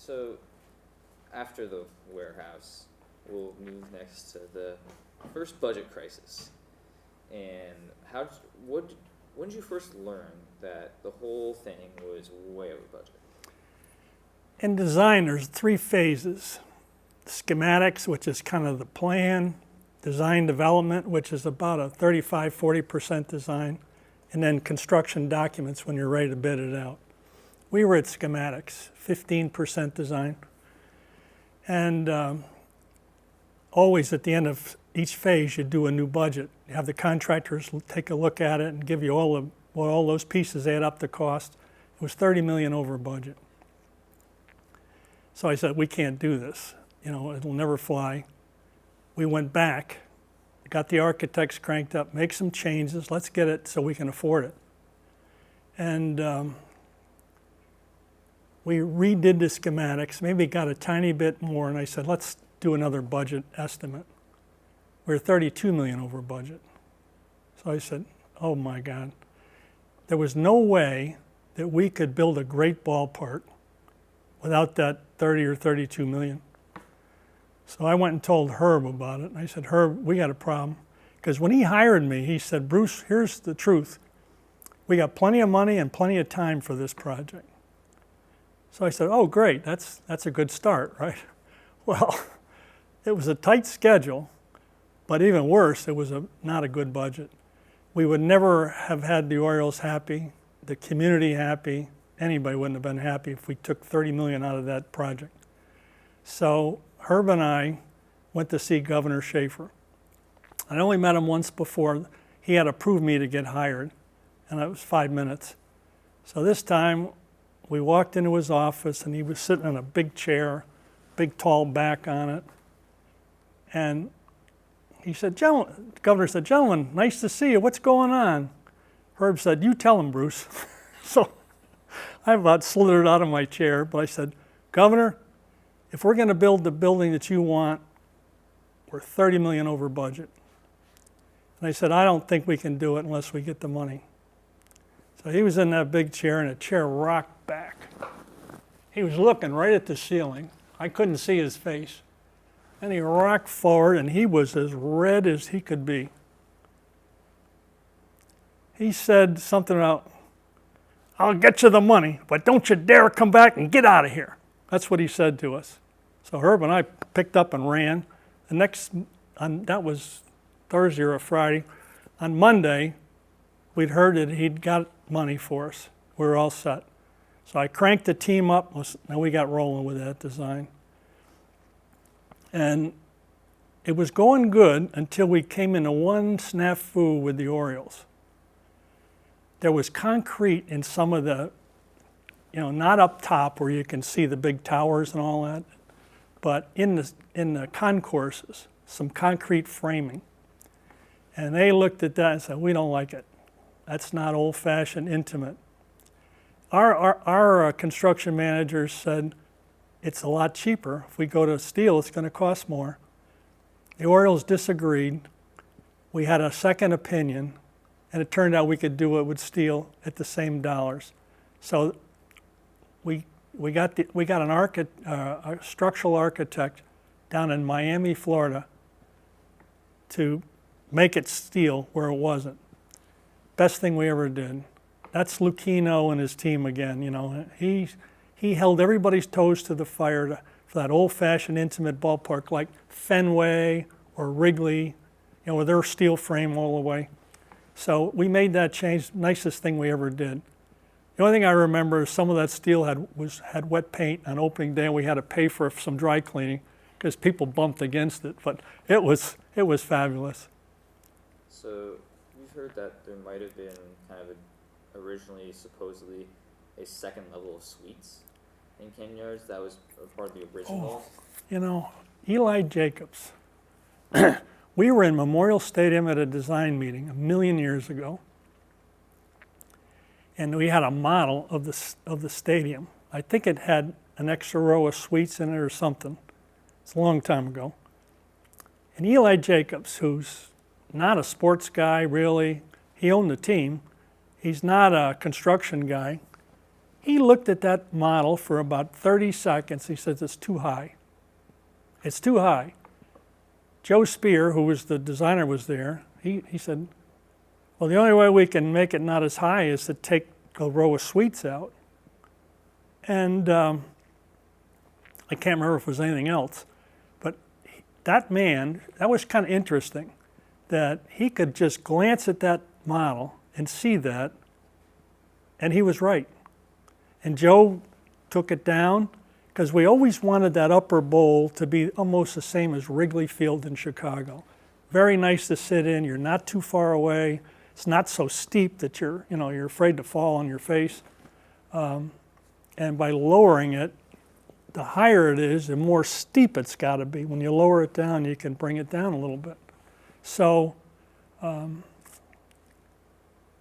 So after the warehouse, we'll move next to the first budget crisis. And when did you first learn that the whole thing was way over budget? In design, there's 3 phases. Schematics, which is kind of the plan, design development, which is about a 35-40% design, and then construction documents when you're ready to bid it out. We were at schematics, 15% design. And always at the end of each phase, you do a new budget. You have the contractors take a look at it and give you all those pieces add up the cost. It was $30 million over budget. So I said, we can't do this. It'll never fly. We went back, got the architects cranked up, make some changes, let's get it so we can afford it. And we redid the schematics, maybe got a tiny bit more, and I said, let's do another budget estimate. We were $32 million over budget. So I said, oh my God. There was no way that we could build a great ballpark without that 30 or 32 million. So I went and told Herb about it, and I said, Herb, we got a problem. Because when he hired me, he said, Bruce, here's the truth. We got plenty of money and plenty of time for this project. So I said, oh, great, that's a good start, right? Well, it was a tight schedule, but even worse, it was not a good budget. We would never have had the Orioles happy, the community happy. Anybody wouldn't have been happy if we took $30 million out of that project. So Herb and I went to see Governor Schaefer. I only met him once before. He had approved me to get hired, and it was 5 minutes. So this time, we walked into his office, and he was sitting in a big chair, big tall back on it. And he said, the governor said, gentlemen, nice to see you. What's going on? Herb said, you tell him, Bruce. So I about slithered out of my chair, but I said, Governor, if we're going to build the building that you want, we're $30 million over budget. And I said, I don't think we can do it unless we get the money. So he was in that big chair, and the chair rocked back. He was looking right at the ceiling. I couldn't see his face. And he rocked forward, and he was as red as he could be. He said something about, I'll get you the money, but don't you dare come back and get out of here. That's what he said to us. So Herb and I picked up and ran. That was Thursday or Friday. On Monday, we'd heard that he'd got money for us. We were all set. So I cranked the team up, and we got rolling with that design. And it was going good until we came into one snafu with the Orioles. There was concrete in some of the, not up top where you can see the big towers and all that, but in the concourses, some concrete framing. And they looked at that and said, we don't like it. That's not old-fashioned intimate. Our construction managers said, it's a lot cheaper. If we go to steel, it's going to cost more. The Orioles disagreed. We had a second opinion, and it turned out we could do it with steel at the same dollars. So we got a structural architect down in Miami, Florida, to make it steel where it wasn't. Best thing we ever did. That's Lucchino and his team again. He held everybody's toes to the fire for that old-fashioned intimate ballpark like Fenway or Wrigley, with their steel frame all the way. So we made that change, nicest thing we ever did. The only thing I remember is some of that steel had wet paint on opening day, and we had to pay for some dry cleaning because people bumped against it, but it was fabulous. So we've heard that there might have been kind of originally supposedly a second level of suites in Ken Yards that was part of the original. Eli Jacobs. We were in Memorial Stadium at a design meeting 1,000,000 years ago, and we had a model of the stadium. I think it had an extra row of suites in it or something. It's a long time ago. And Eli Jacobs, who's not a sports guy really, he owned the team. He's not a construction guy. He looked at that model for about 30 seconds. He says, it's too high. It's too high. Joe Spear, who was the designer, was there. He said, well, the only way we can make it not as high is to take a row of suites out. And I can't remember if it was anything else. But that man, that was kind of interesting, that he could just glance at that model and see that, and he was right. And Joe took it down, because we always wanted that upper bowl to be almost the same as Wrigley Field in Chicago. Very nice to sit in, you're not too far away. It's not so steep that you're afraid to fall on your face. And by lowering it, the higher it is, the more steep it's got to be. When you lower it down, you can bring it down a little bit. So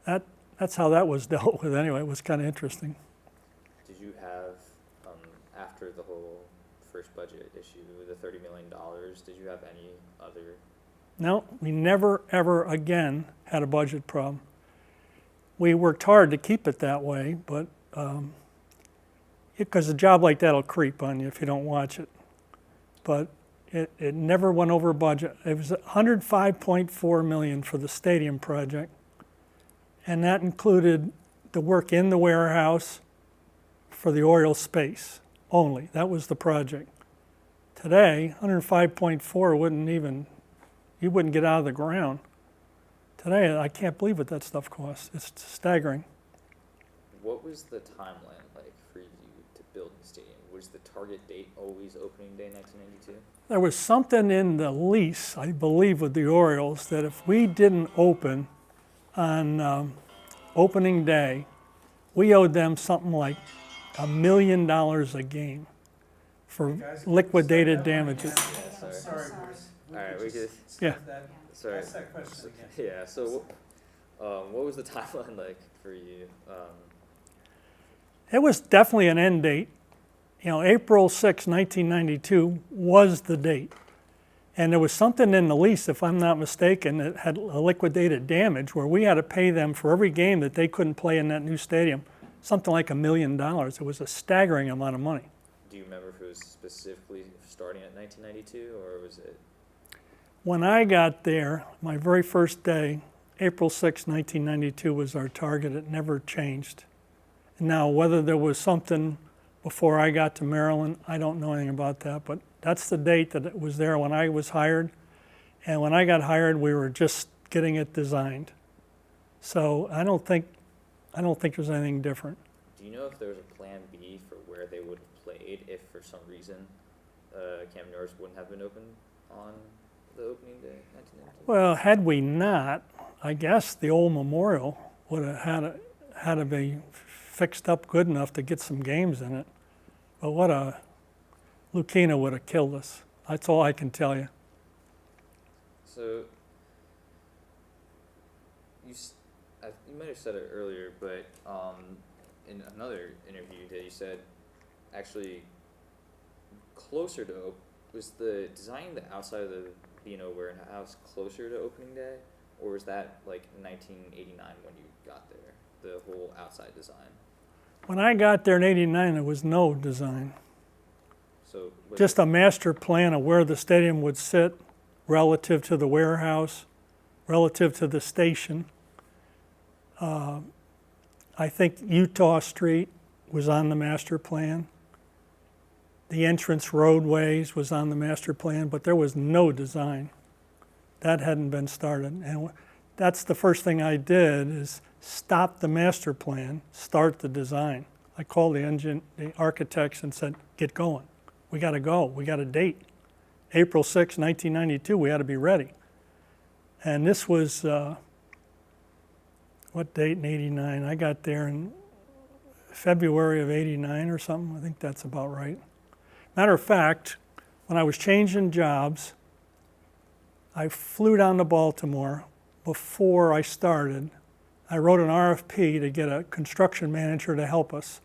that's how that was dealt with anyway. It was kind of interesting. Did you have, after the whole first budget issue, the $30 million, did you have any other? No, we never, ever again had a budget problem. We worked hard to keep it that way, but because a job like that will creep on you if you don't watch it. But it never went over budget. It was $105.4 million for the stadium project, and that included the work in the warehouse for the Oriole space only. That was the project. Today, 105.4 you wouldn't get out of the ground. Today, I can't believe what that stuff costs. It's staggering. What was the timeline like for you to build the stadium? Was the target date always opening day 1992? There was something in the lease, I believe, with the Orioles that if we didn't open on opening day, we owed them something like $1 million a game for liquidated damages. Yeah, sorry. All right, we could. Yeah. Sorry. Ask that question again. Yeah. So, what was the timeline like for you? It was definitely an end date. April 6, 1992 was the date. And there was something in the lease, if I'm not mistaken, that had a liquidated damage where we had to pay them for every game that they couldn't play in that new stadium, something like $1 million. It was a staggering amount of money. Do you remember if it was specifically starting at 1992, or was it? When I got there, my very first day, April 6, 1992 was our target. It never changed. Now, whether there was something before I got to Maryland, I don't know anything about that, but that's the date that it was there when I was hired. And when I got hired, we were just getting it designed. So I don't think there's anything different. Do you know if there was a plan B for where they would have played if for some reason Camp Norris wouldn't have been open on the opening day, 1992? Well, had we not, I guess the old memorial would have had to be fixed up good enough to get some games in it. But Lucchino would have killed us. That's all I can tell you. So, you might have said it earlier, but in another interview that you said, actually, closer to was the designing the outside of the B&O warehouse closer to opening day, or was that like 1989 when you got there, the whole outside design? When I got there in '89, there was no design. So just a master plan of where the stadium would sit relative to the warehouse, relative to the station. I think Utah Street was on the master plan. The entrance roadways was on the master plan, but there was no design. That hadn't been started. And that's the first thing I did is stop the master plan, start the design. I called the architects and said, get going. We got to go. We got a date. April 6, 1992, we had to be ready. And this was, what date in '89? I got there in February of '89 or something. I think that's about right. Matter of fact, when I was changing jobs, I flew down to Baltimore. Before I started, I wrote an RFP to get a construction manager to help us.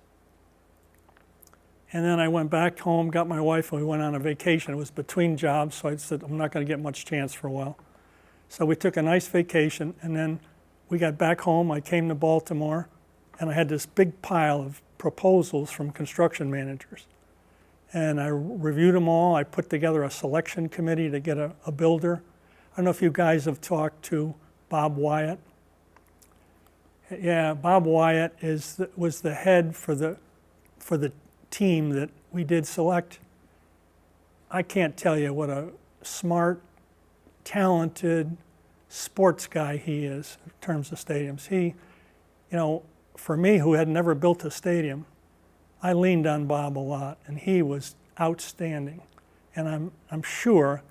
And then I went back home, got my wife, and we went on a vacation. It was between jobs, so I said, I'm not going to get much chance for a while. So we took a nice vacation, and then we got back home. I came to Baltimore, and I had this big pile of proposals from construction managers. And I reviewed them all. I put together a selection committee to get a builder. I don't know if you guys have talked to Bob Wyatt. Yeah, Bob Wyatt was the head for the team that we did select. I can't tell you what a smart, talented sports guy he is in terms of stadiums. He, for me, who had never built a stadium, I leaned on Bob a lot, and he was outstanding. And I'm sure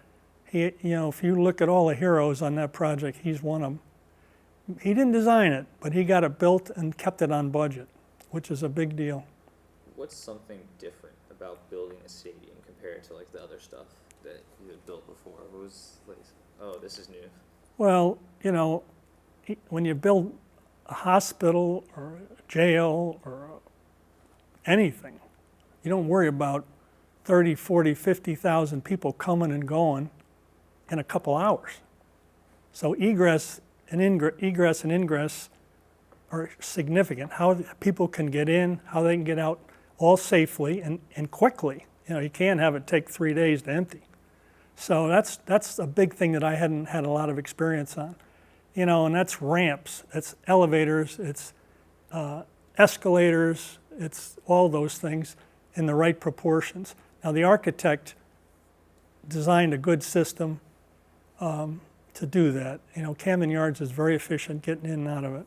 he, if you look at all the heroes on that project, he's one of them. He didn't design it, but he got it built and kept it on budget, which is a big deal. What's something different about building a stadium compared to like the other stuff that you had built before? What was like, oh, this is new? Well, when you build a hospital or a jail or anything, you don't worry about 30, 40, 50,000 people coming and going in a couple hours. So egress and ingress are significant. How people can get in, how they can get out, all safely and quickly. You can't have it take 3 days to empty. So that's a big thing that I hadn't had a lot of experience on. And that's ramps, it's elevators, it's escalators, it's all those things in the right proportions. Now the architect designed a good system to do that. Camden Yards is very efficient getting in and out of it.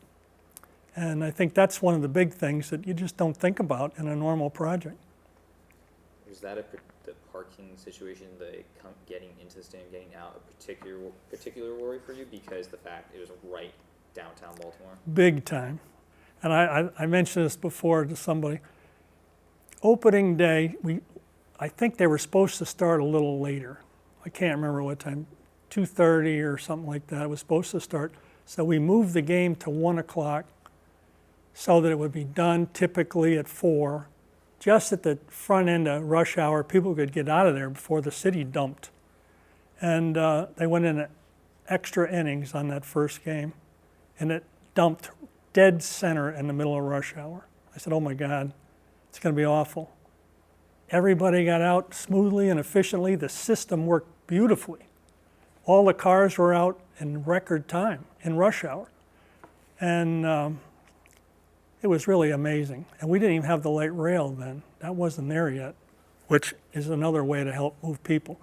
And I think that's one of the big things that you just don't think about in a normal project. Is that the parking situation, getting into the stadium, getting out, a particular worry for you because the fact it was right downtown Baltimore? Big time. And I mentioned this before to somebody. Opening day, I think they were supposed to start a little later. I can't remember what time, 2:30 or something like that. It was supposed to start. So we moved the game to 1 o'clock so that it would be done typically at 4. Just at the front end of rush hour, people could get out of there before the city dumped. And they went in extra innings on that first game, and it dumped dead center in the middle of rush hour. I said, oh my God, it's going to be awful. Everybody got out smoothly and efficiently. The system worked beautifully. All the cars were out in record time, in rush hour. And it was really amazing. And we didn't even have the light rail then. That wasn't there yet, which is another way to help move people.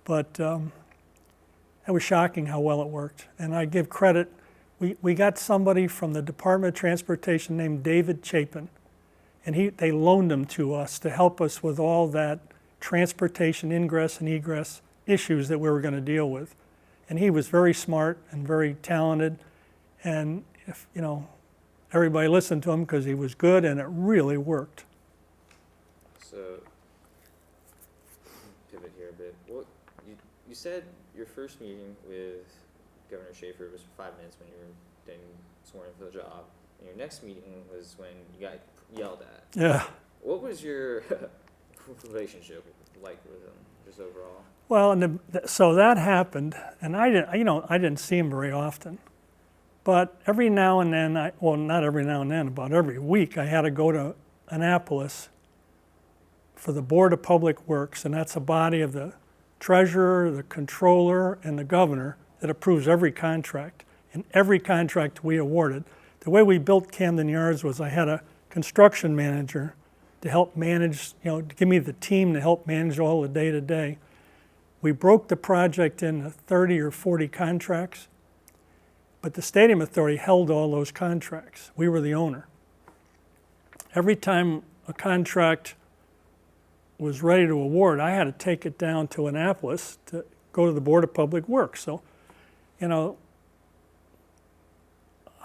But it was shocking how well it worked. And I give credit. We got somebody from the Department of Transportation named David Chapin. And they loaned him to us to help us with all that transportation ingress and egress issues that we were going to deal with. And he was very smart and very talented. And if, everybody listened to him because he was good, and it really worked. So, pivot here a bit. You said your first meeting with Governor Schaefer was 5 minutes when you were getting sworn in for the job, and your next meeting was when you got yelled at. Yeah. What was your relationship like with him, just overall? Well, so that happened, and I didn't see him very often. But every now and then, not every now and then, about every week, I had to go to Annapolis for the Board of Public Works, and that's a body of the treasurer, the controller, and the governor that approves every contract. And every contract we awarded, the way we built Camden Yards was I had a construction manager to help manage, to give me the team to help manage all the day-to-day. We broke the project into 30 or 40 contracts. But the Stadium Authority held all those contracts. We were the owner. Every time a contract was ready to award, I had to take it down to Annapolis to go to the Board of Public Works. So, I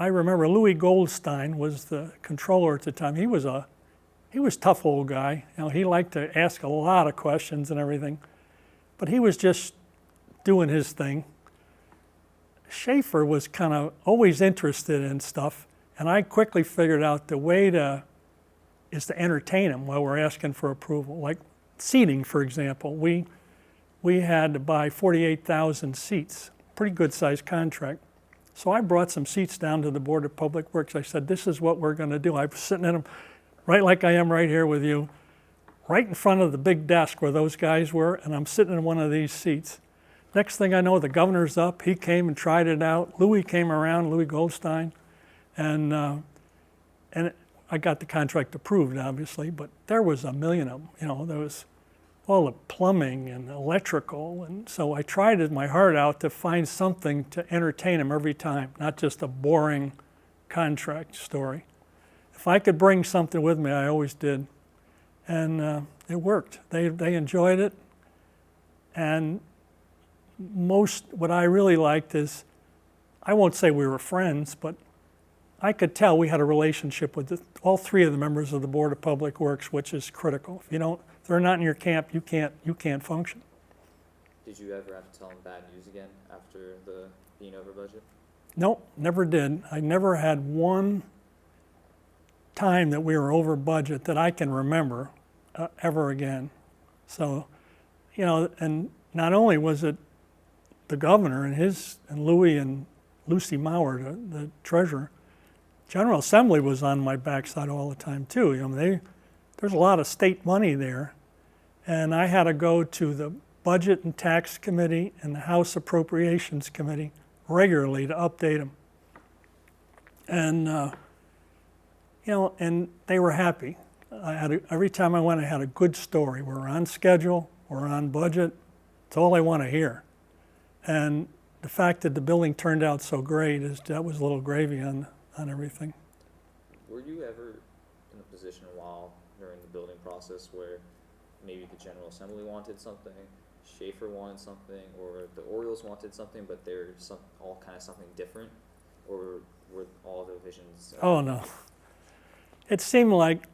remember Louis Goldstein was the controller at the time. He was a tough old guy. He liked to ask a lot of questions and everything, but he was just doing his thing. Schaefer was kind of always interested in stuff, and I quickly figured out the way is to entertain him while we're asking for approval. Like seating, for example, we had to buy 48,000 seats, pretty good sized contract. So I brought some seats down to the Board of Public Works. I said, this is what we're going to do. I was sitting in them, right like I am right here with you, right in front of the big desk where those guys were, and I'm sitting in one of these seats. Next thing I know, the governor's up. He came and tried it out. Louis came around, Louis Goldstein, and I got the contract approved, obviously, but there was a million of them. You know, there was all the plumbing and electrical, and so I tried my heart out to find something to entertain them every time, not just a boring contract story. If I could bring something with me, I always did, and it worked. They enjoyed it, and what I really liked is, I won't say we were friends, but I could tell we had a relationship with all three of the members of the Board of Public Works, which is critical. If they're not in your camp, you can't function. Did you ever have to tell them bad news again after the being over budget? Nope, never did. I never had one time that we were over budget that I can remember ever again. So, and not only was it the governor and Louis and Lucy Mauer, the treasurer, General Assembly was on my backside all the time too. There's a lot of state money there, and I had to go to the Budget and Tax Committee and the House Appropriations Committee regularly to update them. And and they were happy. Every time I went, I had a good story. We're on schedule. We're on budget. It's all I want to hear. And the fact that the building turned out so great that was a little gravy on everything. Were you ever in a position while during the building process where maybe the General Assembly wanted something, Schaefer wanted something, or the Orioles wanted something, but they're all kind of something different, or were all the visions? Oh no. It seemed like,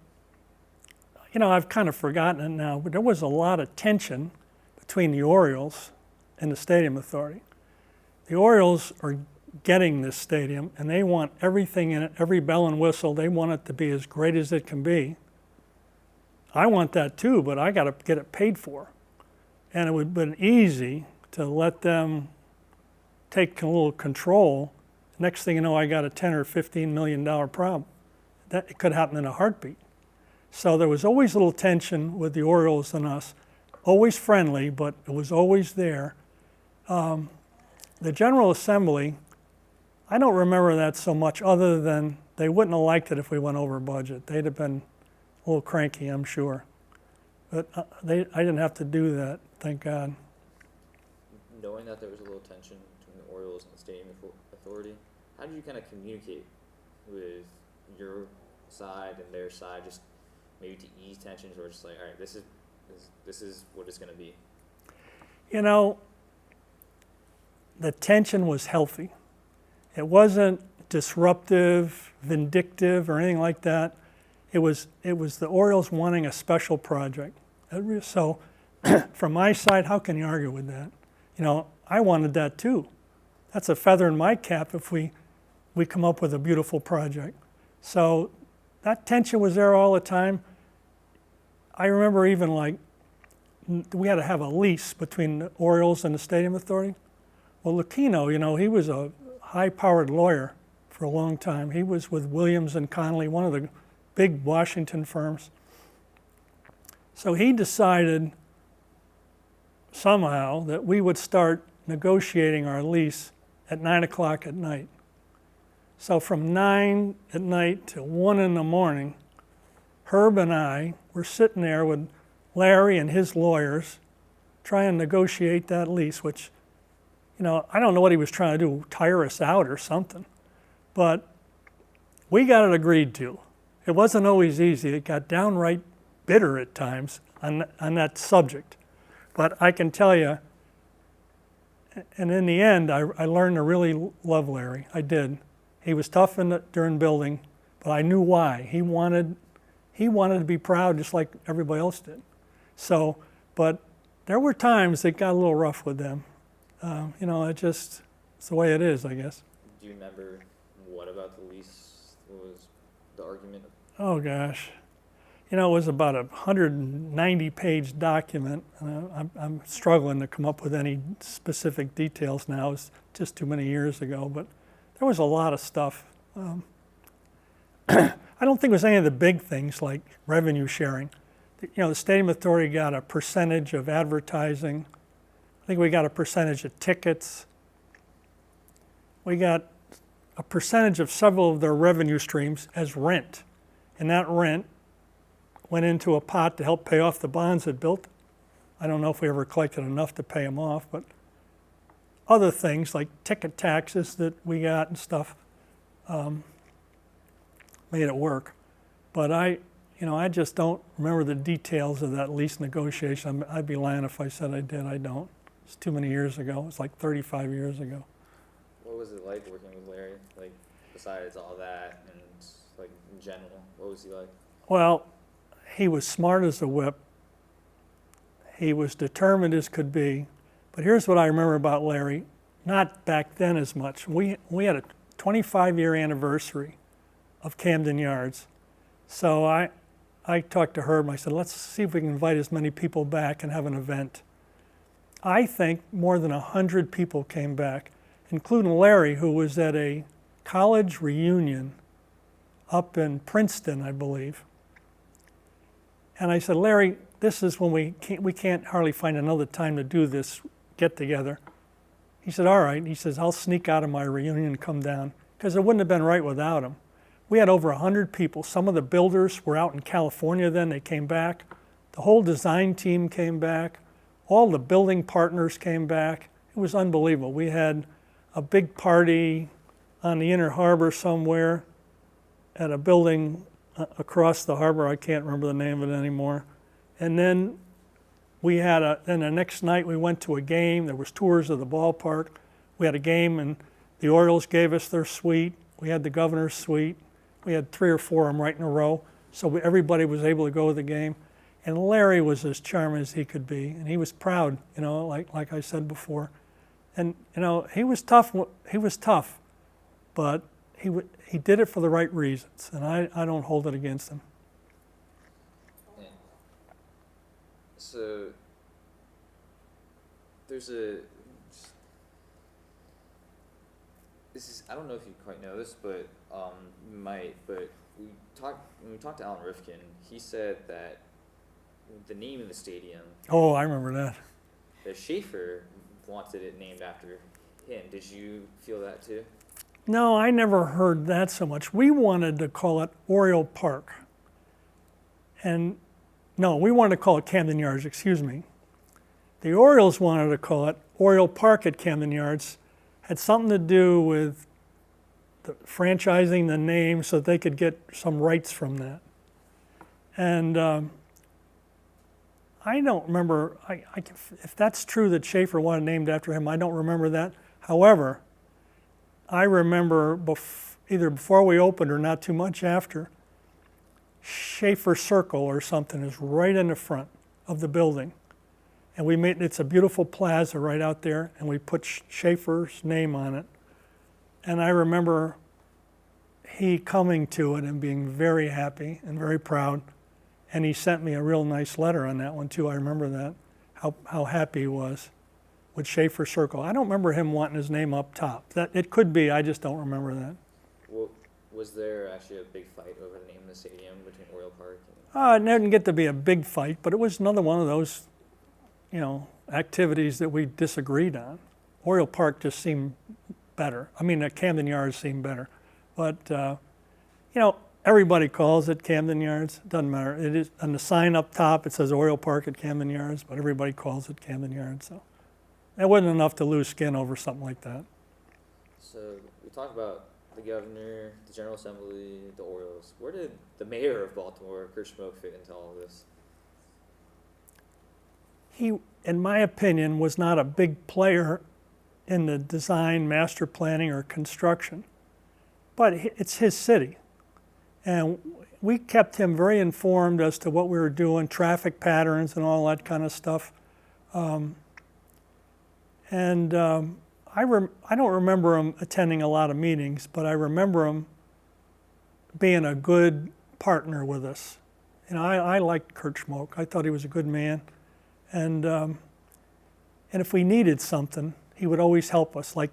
I've kind of forgotten it now, but there was a lot of tension between the Orioles and the Stadium Authority. The Orioles are getting this stadium, and they want everything in it, every bell and whistle. They want it to be as great as it can be. I want that too, but I got to get it paid for. And it would have been easy to let them take a little control. Next thing you know, I got a $10 or $15 million problem. It could happen in a heartbeat. So there was always a little tension with the Orioles and us, always friendly, but it was always there. The General Assembly, I don't remember that so much, other than they wouldn't have liked it if we went over budget. They'd have been a little cranky, I'm sure. But I didn't have to do that, thank God. Knowing that there was a little tension between the Orioles and the Stadium Authority, how did you kind of communicate with your side and their side, just maybe to ease tensions, or just like, all right, this is what it's going to be? The tension was healthy. It wasn't disruptive, vindictive, or anything like that. It was the Orioles wanting a special project. So from my side, how can you argue with that? I wanted that too. That's a feather in my cap if we come up with a beautiful project. So that tension was there all the time. I remember even we had to have a lease between the Orioles and the Stadium Authority. Well, Lucchino, he was a high-powered lawyer for a long time. He was with Williams and Connolly, one of the big Washington firms. So he decided somehow that we would start negotiating our lease at 9 o'clock at night. So from 9 at night to 1 in the morning, Herb and I were sitting there with Larry and his lawyers trying to negotiate that lease, which, I don't know what he was trying to do, tire us out or something. But we got it agreed to. It wasn't always easy. It got downright bitter at times on that subject. But I can tell you, and in the end, I learned to really love Larry. I did. He was tough during building, but I knew why. He wanted to be proud just like everybody else did. So, but there were times it got a little rough with them. It's the way it is, I guess. Do you remember what about the lease was the argument? Oh gosh. It was about a 190-page document. I'm struggling to come up with any specific details now. It's just too many years ago, but there was a lot of stuff. I don't think it was any of the big things like revenue sharing. The Stadium Authority got a percentage of advertising. I think we got a percentage of tickets. We got a percentage of several of their revenue streams as rent. And that rent went into a pot to help pay off the bonds it built. I don't know if we ever collected enough to pay them off, but other things like ticket taxes that we got and stuff made it work. But I just don't remember the details of that lease negotiation. I'd be lying if I said I did. I don't. It's too many years ago. It's like 35 years ago. What was it like working with Larry? Like, besides all that and, like, in general, what was he like? Well, he was smart as a whip. He was determined as could be. But here's what I remember about Larry, not back then as much. We had a 25-year anniversary of Camden Yards. So I talked to Herb and I said, let's see if we can invite as many people back and have an event. I think more than 100 people came back, including Larry, who was at a college reunion up in Princeton, I believe. And I said, Larry, this is when we can't hardly find another time to do this get together. He said, all right. He says, I'll sneak out of my reunion and come down, because it wouldn't have been right without him. We had over 100 people. Some of the builders were out in California then. They came back. The whole design team came back. All the building partners came back. It was unbelievable. We had a big party on the Inner Harbor somewhere at a building across the harbor. I can't remember the name of it anymore. And then then the next night we went to a game. There was tours of the ballpark. We had a game and the Orioles gave us their suite. We had the governor's suite. We had 3 or 4 of them right in a row. So everybody was able to go to the game. And Larry was as charming as he could be. And he was proud, like I said before. And, he was tough. He was tough. But he did it for the right reasons. And I don't hold it against him. Yeah. So there's I don't know if you quite know this, but you might. But when we talked to Alan Rifkin, he said that the name of the stadium. Oh, I remember that. That Schaefer wanted it named after him. Did you feel that too? No, I never heard that so much. We wanted to call it Oriole Park. And no, we wanted to call it Camden Yards, excuse me. The Orioles wanted to call it Oriole Park at Camden Yards. Had something to do with franchising the name so that they could get some rights from that. And I don't remember, if that's true that Schaefer wanted it named after him, I don't remember that. However, I remember either before we opened or not too much after, Schaefer Circle or something is right in the front of the building. And it's a beautiful plaza right out there, and we put Schaefer's name on it. And I remember he coming to it and being very happy and very proud. And he sent me a real nice letter on that one too. I remember that, how happy he was with Schaefer Circle. I don't remember him wanting his name up top. It could be, I just don't remember that. Well, was there actually a big fight over the name of the stadium between Oriole Park It didn't get to be a big fight, but it was another one of those, activities that we disagreed on. Oriole Park just seemed better. I mean, Camden Yards seemed better. But, everybody calls it Camden Yards. It doesn't matter. It is on the sign up top. It says Oriole Park at Camden Yards, but everybody calls it Camden Yards. So it wasn't enough to lose skin over something like that. So we talked about the governor, the General Assembly, the Orioles. Where did the mayor of Baltimore, Kurt Schmoke, fit into all of this? He, in my opinion, was not a big player in the design, master planning, or construction. But it's his city. And we kept him very informed as to what we were doing, traffic patterns and all that kind of stuff. I don't remember him attending a lot of meetings, but I remember him being a good partner with us. I liked Kurt Schmoke. I thought he was a good man. And if we needed something, he would always help us. Like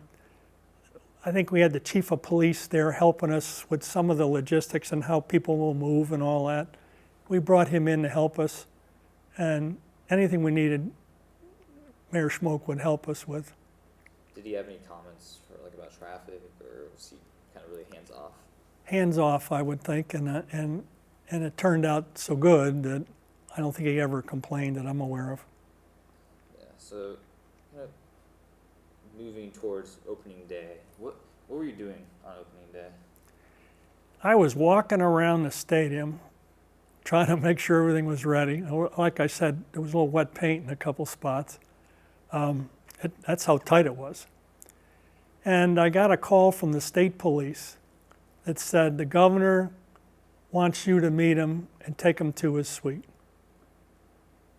I think we had the chief of police there helping us with some of the logistics and how people will move and all that. We brought him in to help us, and anything we needed, Mayor Schmoke would help us with. Did he have any comments for like about traffic, or was he kind of really hands off? Hands off, I would think, and it turned out so good that I don't think he ever complained that I'm aware of. Yeah. So, kind of moving towards opening day, what were you doing on opening day? I was walking around the stadium trying to make sure everything was ready. Like I said, there was a little wet paint in a couple spots. That's how tight it was. And I got a call from the state police that said the governor wants you to meet him and take him to his suite.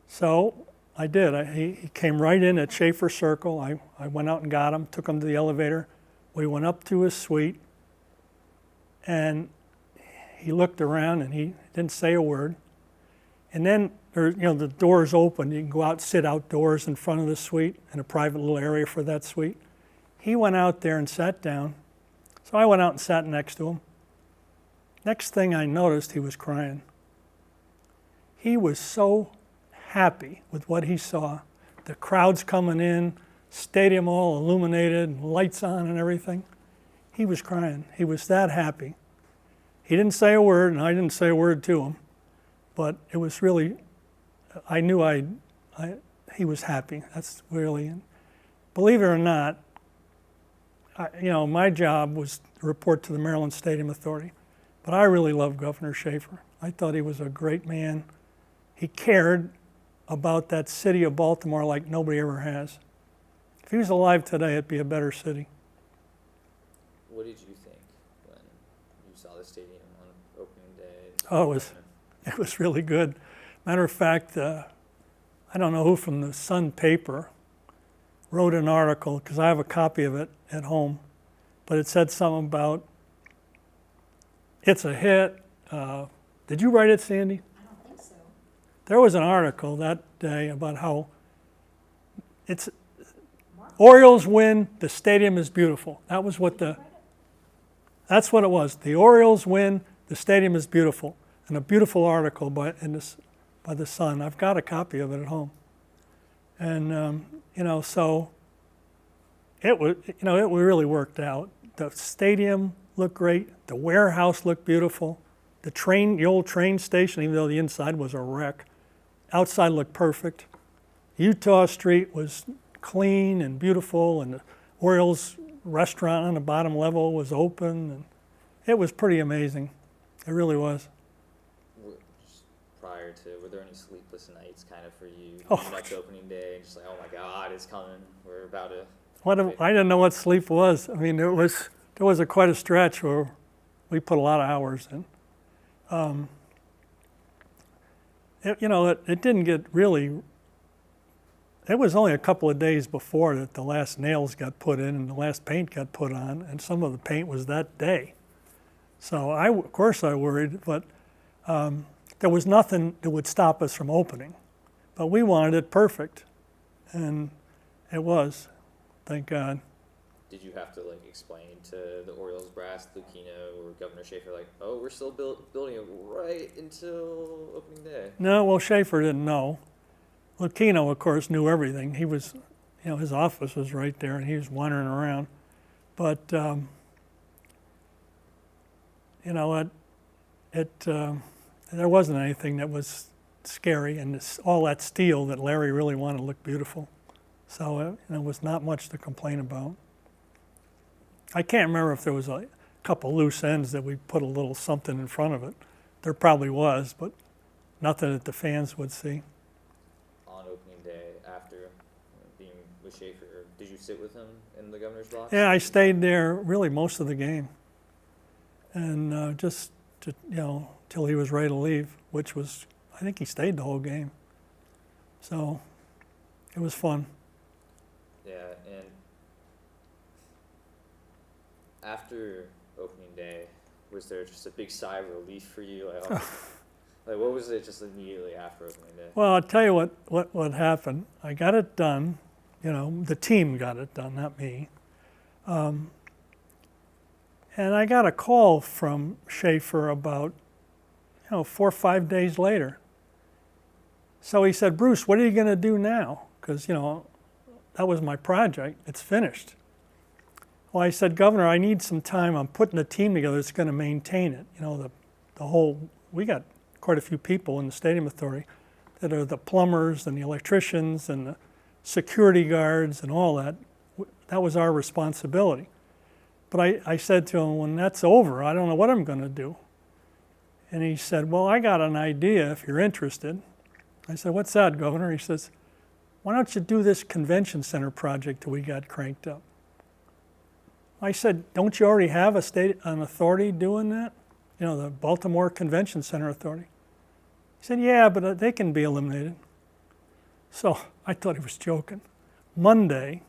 So I did. He came right in at Schaefer Circle. I went out and got him, took him to the elevator. We went up to his suite, and he looked around and he didn't say a word. And then, the doors open. You can go out, sit outdoors in front of the suite in a private little area for that suite. He went out there and sat down. So I went out and sat next to him. Next thing I noticed, he was crying. He was so happy with what he saw. The crowds coming in, stadium all illuminated, lights on and everything. He was crying. He was that happy. He didn't say a word, and I didn't say a word to him, but it was really, I knew he was happy. That's really, believe it or not, my job was to report to the Maryland Stadium Authority, but I really loved Governor Schaefer. I thought he was a great man. He cared about that city of Baltimore like nobody ever has. If he was alive today, it'd be a better city. What did you think when you saw the stadium on opening day? Oh, it was really good. Matter of fact, I don't know who from the Sun paper wrote an article, because I have a copy of it at home, but it said something about, it's a hit. Did you write it, Sandy? I don't think so. There was an article that day about how it's Orioles win, the stadium is beautiful. That's what it was. The Orioles win, the stadium is beautiful. And a beautiful article by the Sun. I've got a copy of it at home. And, so it really worked out. The stadium looked great. The warehouse looked beautiful. The old train station, even though the inside was a wreck, outside looked perfect. Utah Street was clean and beautiful, and the Orioles restaurant on the bottom level was open, and it was pretty amazing. It really was. Just prior to, were there any sleepless nights kind of for you? Oh. Next opening day, just like, oh my God, it's coming. We're about to. I didn't know what sleep was. I mean, there was quite a stretch where we put a lot of hours in. It didn't get really. It was only a couple of days before that the last nails got put in and the last paint got put on, and some of the paint was that day. So of course I worried, but there was nothing that would stop us from opening. But we wanted it perfect, and it was, thank God. Did you have to explain to the Orioles brass, Lucchino, or Governor Schaefer, oh, we're still building it right until opening day? No, well, Schaefer didn't know. Lucchino, of course, knew everything. He was, his office was right there, and he was wandering around. But, there wasn't anything that was scary, and all that steel that Larry really wanted to look beautiful. So there was not much to complain about. I can't remember if there was a couple loose ends that we put a little something in front of it. There probably was, but nothing that the fans would see. On opening day, after being with Schaefer, did you sit with him in the governor's box? Yeah, I stayed there really most of the game, and just till he was ready to leave, which was, I think he stayed the whole game. So it was fun. Yeah, and after opening day, was there just a big sigh of relief for you? What was it just immediately after opening day? Well, I'll tell you what happened. I got it done. The team got it done, not me. And I got a call from Schaefer about, 4 or 5 days later. So he said, Bruce, what are you going to do now? Because, that was my project. It's finished. Well, I said, Governor, I need some time. I'm putting a team together that's going to maintain it. We got quite a few people in the Stadium Authority that are the plumbers and the electricians and the security guards and all that. That was our responsibility. But I said to him, when that's over, I don't know what I'm going to do. And he said, well, I got an idea if you're interested. I said, what's that, Governor? He says, why don't you do this convention center project that we got cranked up? I said, don't you already have an authority doing that? The Baltimore Convention Center Authority. He said, yeah, but they can be eliminated. So I thought he was joking. Monday,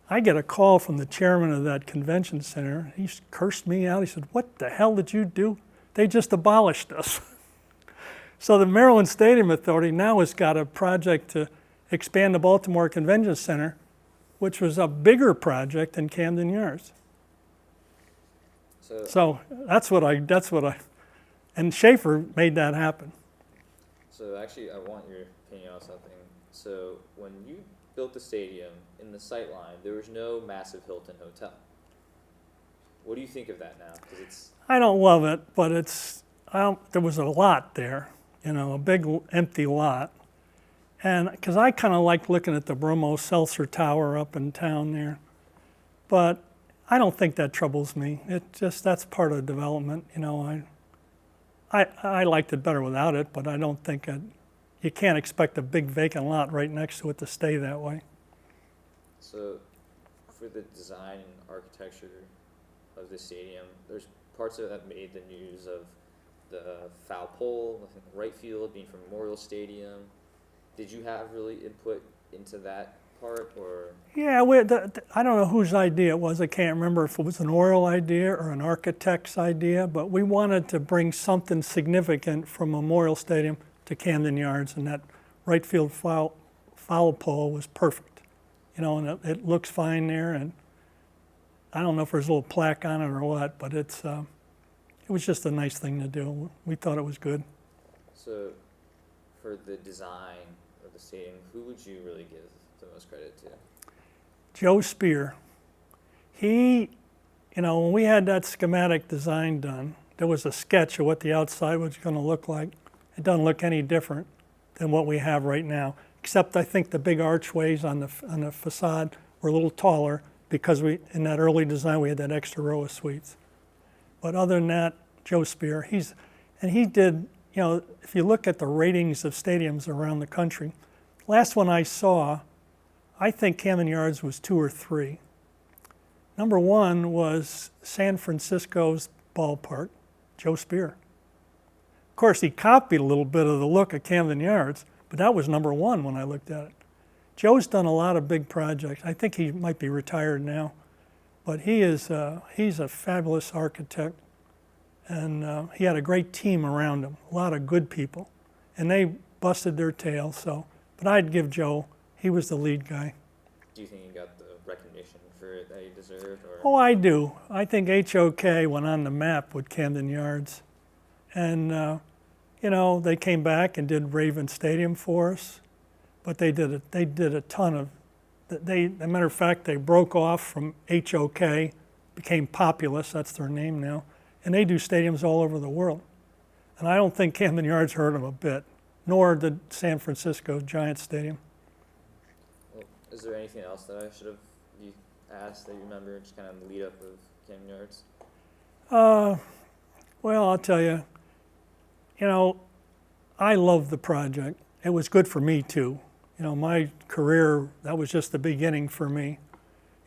I get a call from the chairman of that convention center. He cursed me out. He said, what the hell did you do? They just abolished us. So the Maryland Stadium Authority now has got a project to expand the Baltimore Convention Center, which was a bigger project than Camden Yards. So that's what I, and Schaefer made that happen. So actually, I want your opinion on something. So when you built the stadium, in the sight line, there was no massive Hilton hotel. What do you think of that now? 'Cause I don't love it, but there was a lot there, a big empty lot. And because I kind of like looking at the Bromo Seltzer Tower up in town there. But I don't think that troubles me. That's part of development. I liked it better without it, but I don't think you can't expect a big vacant lot right next to it to stay that way. So for the design and architecture of the stadium, there's parts of it that made the news of the foul pole, I think right field being from Memorial Stadium. Did you have really input into that part, or? Yeah, I don't know whose idea it was. I can't remember if it was an oral idea or an architect's idea, but we wanted to bring something significant from Memorial Stadium to Camden Yards, and that right field foul pole was perfect. And it looks fine there, and I don't know if there's a little plaque on it or what, but it was just a nice thing to do. We thought it was good. So for the design of the stadium, who would you really give the most credit to? Joe Spear. He, when we had that schematic design done, there was a sketch of what the outside was going to look like. It doesn't look any different than what we have right now, except I think the big archways on the facade were a little taller because in that early design we had that extra row of suites. But other than that, Joe Spear, he did, if you look at the ratings of stadiums around the country, last one I saw, I think Camden Yards was 2 or 3. Number 1 was San Francisco's ballpark, Joe Spear. Of course, he copied a little bit of the look of Camden Yards, but that was number 1 when I looked at it. Joe's done a lot of big projects. I think he might be retired now, but he's a fabulous architect, and he had a great team around him, a lot of good people, and they busted their tail. But I'd give Joe. He was the lead guy. Do you think he got the recognition for it that he deserved? Or? Oh, I do. I think HOK went on the map with Camden Yards, and they came back and did Raven Stadium for us. But they did a ton of. As a matter of fact, they broke off from HOK, became Populous. That's their name now, and they do stadiums all over the world. And I don't think Camden Yards hurt them a bit, nor did San Francisco Giants Stadium. Well, is there anything else that I should have asked that you remember, just kind of in the lead up of Camden Yards? Well, I'll tell you. I love the project. It was good for me too. My career, that was just the beginning for me.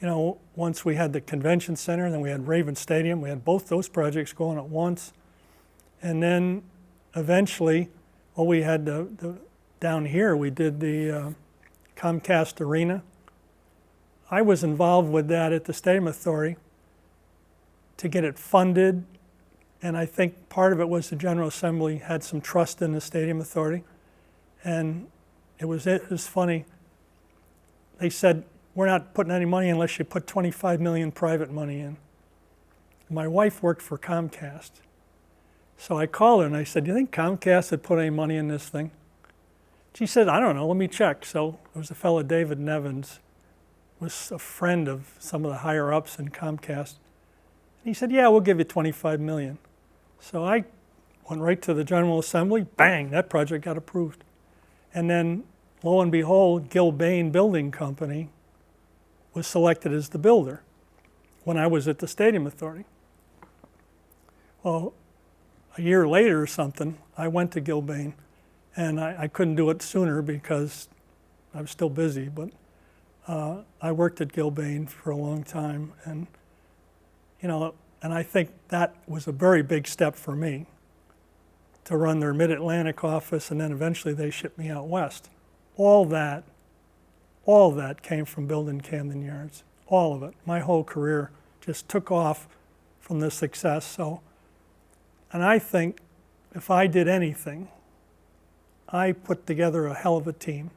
Once we had the convention center, then we had Raven Stadium. We had both those projects going at once. And then eventually, we had down here, we did the Comcast Arena. I was involved with that at the Stadium Authority to get it funded. And I think part of it was the General Assembly had some trust in the Stadium Authority. And it was funny. They said, we're not putting any money unless you put 25 million private money in. My wife worked for Comcast. So I called her and I said, do you think Comcast had put any money in this thing? She said, I don't know, let me check. So it was a fellow, David Nevins, was a friend of some of the higher ups in Comcast. And he said, yeah, we'll give you 25 million. So I went right to the General Assembly, bang, that project got approved. And then lo and behold, Gilbane Building Company was selected as the builder when I was at the Stadium Authority. Well, a year later or something, I went to Gilbane, and I couldn't do it sooner because I was still busy, but I worked at Gilbane for a long time, and and I think that was a very big step for me to run their Mid-Atlantic office, and then eventually they shipped me out west. All that came from building Camden Yards, all of it. My whole career just took off from this success. So, and I think if I did anything, I put together a hell of a team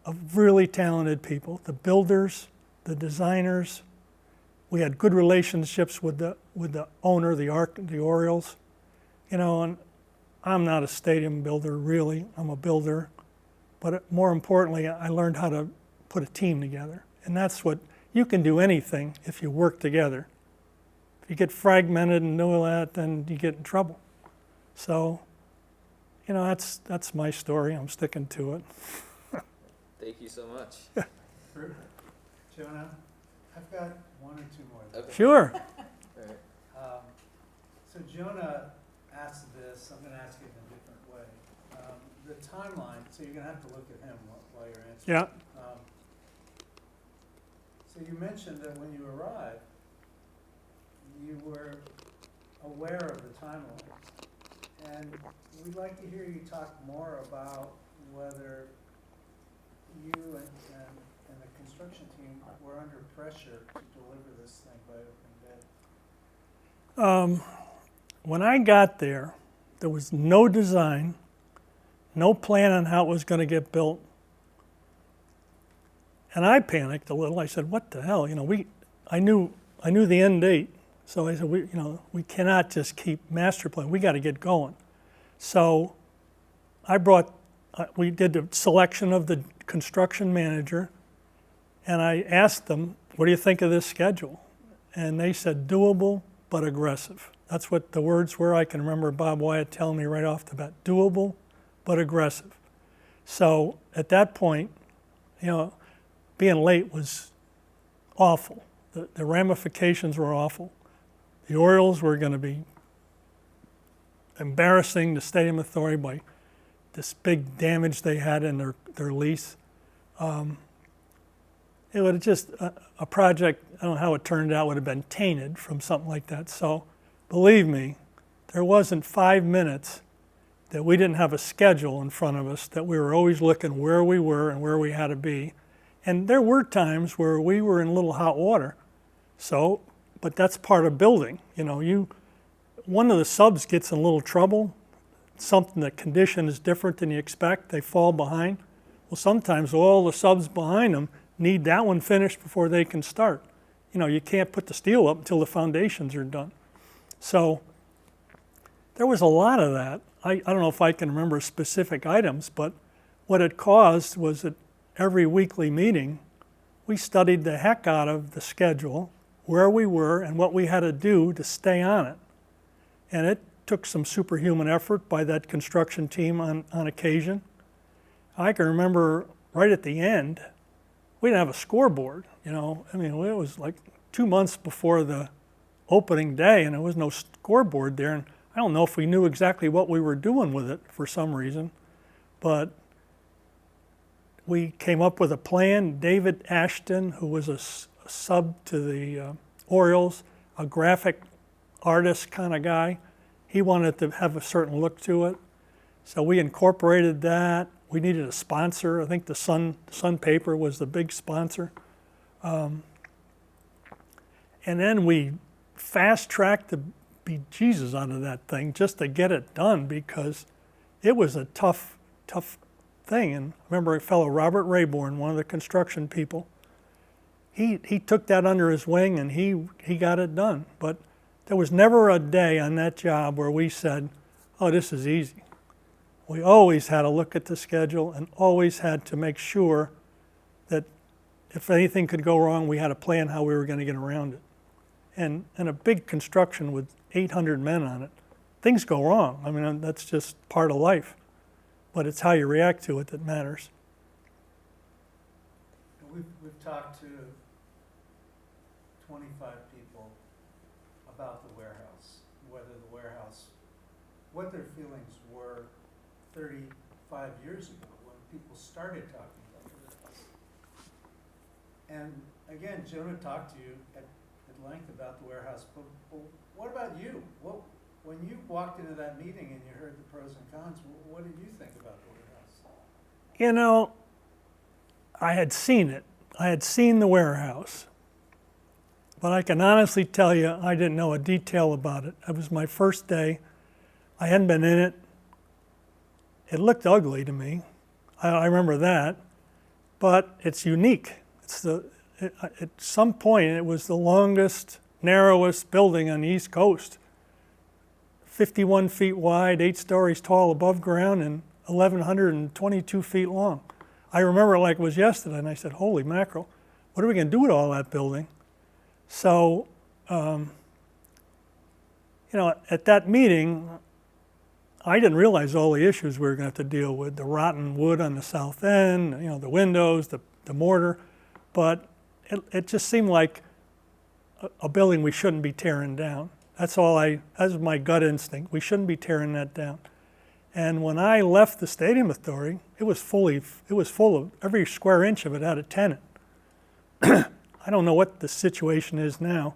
of really talented people, the builders, the designers. We had good relationships with the owner, the Orioles, and I'm not a stadium builder really, I'm a builder, but more importantly, I learned how to put a team together. And that's what, you can do anything if you work together. If you get fragmented and do all that, then you get in trouble. So, that's my story, I'm sticking to it. Thank you so much. Jonah, I've got one or two more. Okay. Sure. All right. So Jonah asked this, I'm gonna ask it in a different way. The timeline, so you're gonna have to look at him while you're answering. Yeah. So you mentioned that when you arrived, you were aware of the timeline. And we'd like to hear you talk more about whether you and the construction team were under pressure to deliver this thing by open bid. When I got there was no design, no plan on how it was going to get built. And I panicked a little. I said, what the hell? I knew the end date. So I said, we cannot just keep master plan. We got to get going. So we did the selection of the construction manager, and I asked them, what do you think of this schedule? And they said, doable but aggressive. That's what the words were. I can remember Bob Wyatt telling me right off the bat, doable but aggressive. So at that point, being late was awful. The ramifications were awful. The Orioles were going to be embarrassing the Stadium Authority by this big damage they had in their lease. It would have just, a project, I don't know how it turned out, would have been tainted from something like that. So believe me, there wasn't 5 minutes that we didn't have a schedule in front of us, that we were always looking where we were and where we had to be. And there were times where we were in a little hot water. So, but that's part of building. One of the subs gets in a little trouble, something, the condition is different than you expect, they fall behind. Well, sometimes all the subs behind them need that one finished before they can start. You can't put the steel up until the foundations are done. So there was a lot of that. I don't know if I can remember specific items, but what it caused was that every weekly meeting, we studied the heck out of the schedule, where we were, and what we had to do to stay on it. And it took some superhuman effort by that construction team on occasion. I can remember right at the end, we didn't have a scoreboard, it was like 2 months before the opening day, and there was no scoreboard there. And I don't know if we knew exactly what we were doing with it for some reason, but we came up with a plan. David Ashton, who was a sub to the Orioles, a graphic artist kind of guy, he wanted to have a certain look to it. So we incorporated that. We needed a sponsor. I think the Sun paper was the big sponsor. And then we fast-tracked the bejesus out of that thing just to get it done, because it was a tough thing. And I remember a fellow, Robert Rayborn, one of the construction people, he took that under his wing and he got it done. But There was never a day on that job where we said, oh, this is easy. We always had to look at the schedule and always had to make sure that if anything could go wrong, we had a plan how we were going to get around it. And a big construction with 800 men on it, things go wrong. I mean, that's just part of life. But it's how you react to it that matters. We've talked to 25 people about the warehouse, what their feelings were 35 years ago when people started talking about the warehouse. And again, Jonah talked to you at length about the warehouse, but what about you? When you walked into that meeting and you heard the pros and cons, what did you think about the warehouse? You know, I had seen it. I had seen the warehouse. But I can honestly tell you, I didn't know a detail about it. It was my first day. I hadn't been in it. It looked ugly to me. I remember that. But it's unique. At some point, it was the longest, narrowest building on the East Coast. 51 feet wide, 8 stories tall above ground, and 1,122 feet long. I remember it like it was yesterday, and I said, holy mackerel, what are we going to do with all that building? So, at that meeting, I didn't realize all the issues we were going to have to deal with, the rotten wood on the south end, the windows, the mortar, but it just seemed like a building we shouldn't be tearing down. That's my gut instinct. We shouldn't be tearing that down. And when I left the Stadium Authority, it was full of, every square inch of it had a tenant. I don't know what the situation is now,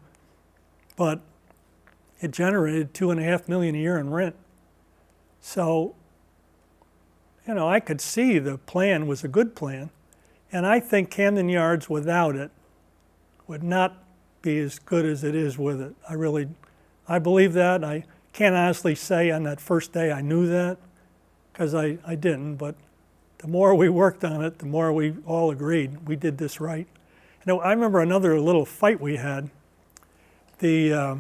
but it generated $2.5 million a year in rent. So, I could see the plan was a good plan, and I think Camden Yards without it would not be as good as it is with it. I believe that. I can't honestly say on that first day I knew that, because I didn't, but the more we worked on it, the more we all agreed we did this right. I remember another little fight we had, the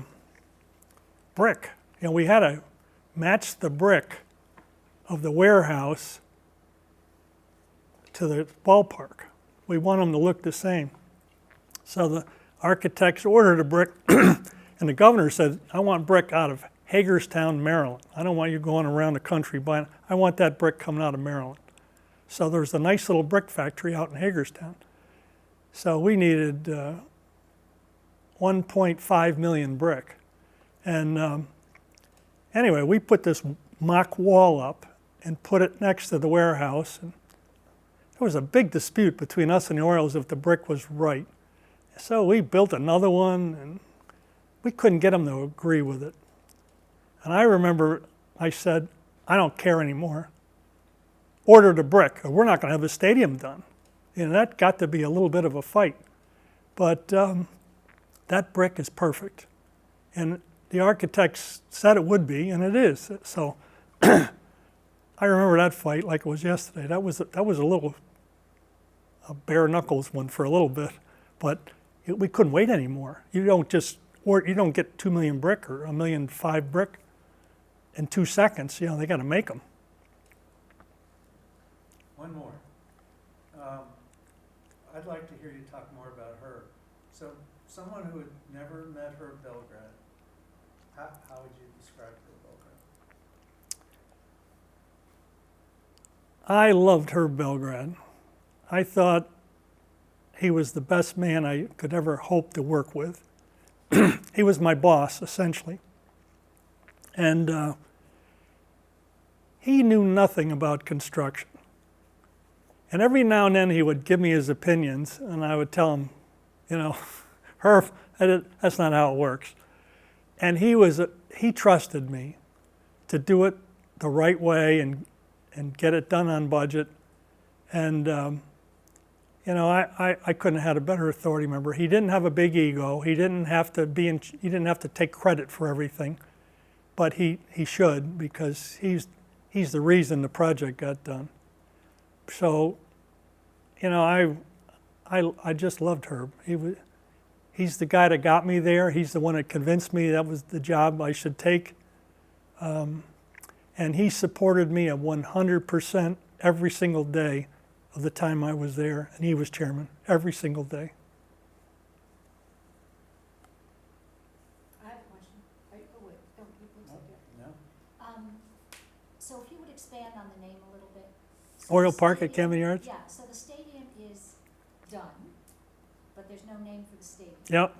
brick. We had to match the brick of the warehouse to the ballpark. We want them to look the same. So the architects ordered a brick, and the governor said, I want brick out of Hagerstown, Maryland. I don't want you going around the country buying, I want that brick coming out of Maryland. So there's a nice little brick factory out in Hagerstown. So we needed 1.5 million brick. And anyway, we put this mock wall up and put it next to the warehouse. And there was a big dispute between us and the Orioles if the brick was right. So we built another one, and we couldn't get them to agree with it. And I remember I said, I don't care anymore. Order the brick, or we're not going to have the stadium done. That got to be a little bit of a fight. But that brick is perfect. And the architects said it would be, and it is. So I remember that fight like it was yesterday. That was a bare knuckles one for a little bit, but we couldn't wait anymore. You don't get 2 million brick or 1.5 million brick in 2 seconds. They got to make them. One more. I'd like to hear you talk more about Herb. So, someone who had never met Herb Belgrad, how would you describe Herb Belgrad? I loved Herb Belgrad. I thought he was the best man I could ever hope to work with. He was my boss, essentially. And he knew nothing about construction. And every now and then he would give me his opinions, and I would tell him, Herb, that's not how it works. And he trusted me to do it the right way and get it done on budget. And I couldn't have had a better authority member. He didn't have a big ego. He didn't have to take credit for everything, but he should, because he's the reason the project got done. So, I just loved Herb. He He's the guy that got me there. He's the one that convinced me that was the job I should take. And he supported me at 100% every single day of the time I was there, and he was chairman, every single day. I have a question. Oh, wait, don't, No, no? So if you would expand on the name a little bit. So Oriole the Park at stadium- Camden Yards? Yeah, so the stadium is done, but there's no name for the stadium. Yep.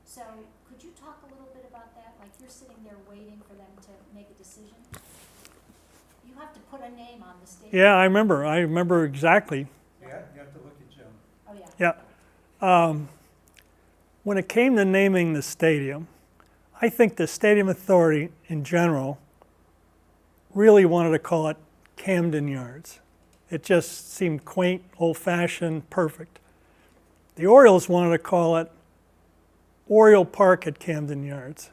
So could you talk a little bit about that? Like you're sitting there waiting for them to make a decision? You have to put a name on the stadium. Yeah, I remember exactly. Yeah, you have to look at Jim. Oh, yeah. Yeah. When it came to naming the stadium, I think the Stadium Authority in general really wanted to call it Camden Yards. It just seemed quaint, old-fashioned, perfect. The Orioles wanted to call it Oriole Park at Camden Yards.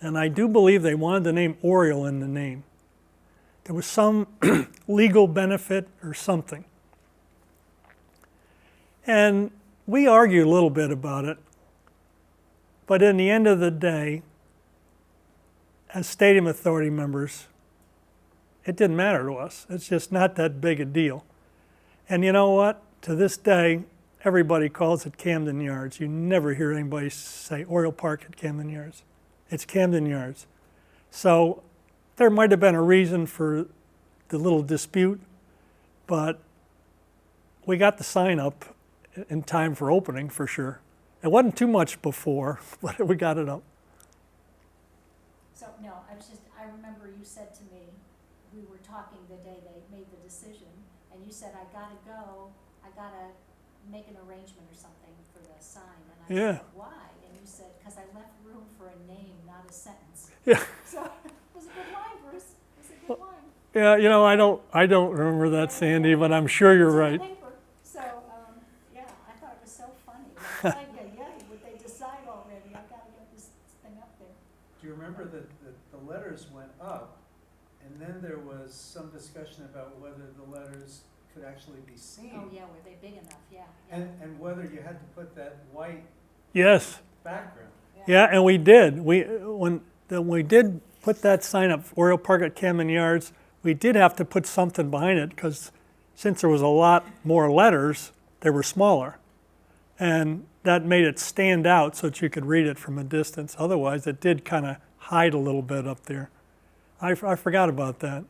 And I do believe they wanted the name Oriole in the name. There was some legal benefit or something. And we argued a little bit about it, but in the end of the day, as Stadium Authority members, it didn't matter to us. It's just not that big a deal. And you know what? To this day, everybody calls it Camden Yards. You never hear anybody say Oriole Park at Camden Yards. It's Camden Yards. So there might have been a reason for the little dispute, but we got the sign up in time for opening for sure. It wasn't too much before, but we got it up. So, no, I remember you said to me, we were talking the day they made the decision, and you said, I gotta make an arrangement or something for the sign. And I Yeah. said, why? And you said, because I left room for a name, not a sentence. Yeah. So, it was a good line, Bruce. It was a good line. Yeah, you know, I don't remember that, Sandy, but I'm sure you're It's in the right. paper. So, yeah, I thought it was so funny. Like, yeah, would they decide already? I gotta get this thing up there. Do you remember that the letters went up, and then there was some discussion about whether the letters could actually be seen? Oh, yeah, were they big enough? Yeah, yeah. And whether you had to put that white Yes. background. Yeah, and we did. When we did put that sign up, Oriole Park at Camden Yards, we did have to put something behind it because since there was a lot more letters, they were smaller. And that made it stand out so that you could read it from a distance. Otherwise, it did kind of hide a little bit up there. I forgot about that.